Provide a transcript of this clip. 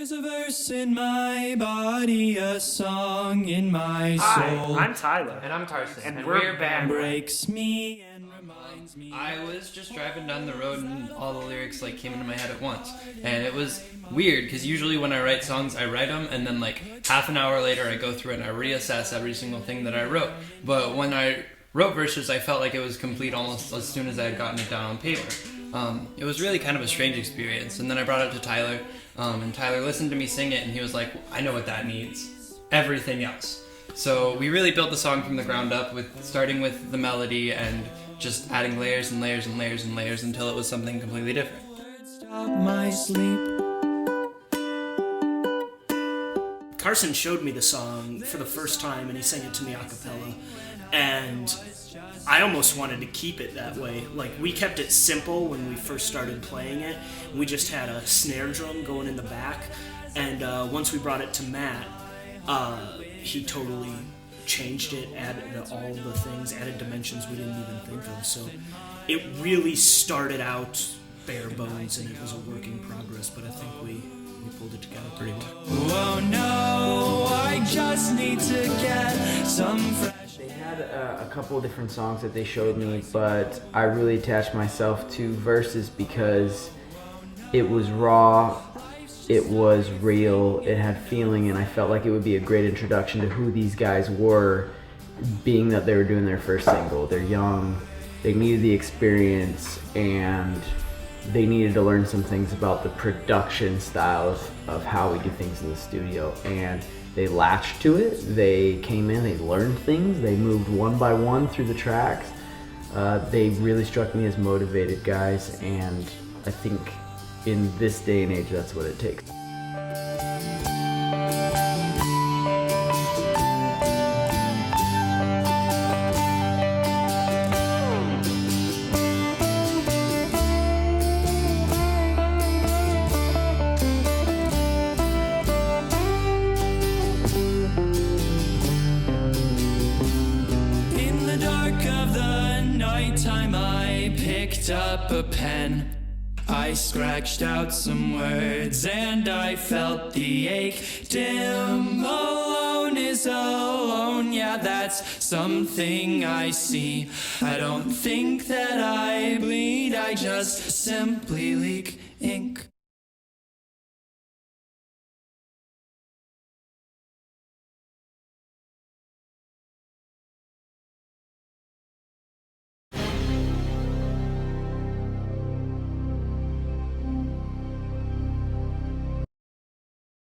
There's a verse in my body, a song in my soul. Hi, I'm Tyler. And I'm Carson. And we're Bandwagon. Breaks me and reminds me. I was just driving down the road and all the lyrics like came into my head at once. And it was weird because usually when I write songs, I write them and then like half an hour later I go through and I reassess every single thing that I wrote. But when I wrote verses, I felt like it was complete almost as soon as I had gotten it down on paper. It was really kind of a strange experience. And then I brought it to Tyler, and Tyler listened to me sing it, and he was like, I know what that needs. Everything else. So we really built the song from the ground up, starting with the melody and just adding layers and layers and layers and layers until it was something completely different. Stop my sleep. Carson showed me the song for the first time and he sang it to me a cappella, and I almost wanted to keep it that way. Like, we kept it simple when we first started playing it. We just had a snare drum going in the back, and once we brought it to Matt, he totally changed it, added all the things, added dimensions we didn't even think of. So it really started out bare bones and it was a work in progress, but I think we pulled it together pretty well. Oh no, I just need to get some fresh. They had a couple of different songs that they showed me, but I really attached myself to Verses because it was raw, it was real, it had feeling, and I felt like it would be a great introduction to who these guys were, being that they were doing their first single. They're young, they needed the experience, and they needed to learn some things about the production style of how we do things in the studio, and they latched to it. They came in, they learned things, they moved one by one through the tracks. They really struck me as motivated guys, and I think in this day and age that's what it takes. Time I picked up a pen, I scratched out some words and I felt the ache. Dim alone is alone, yeah, that's something I see. I don't think that I bleed, I just simply leak ink.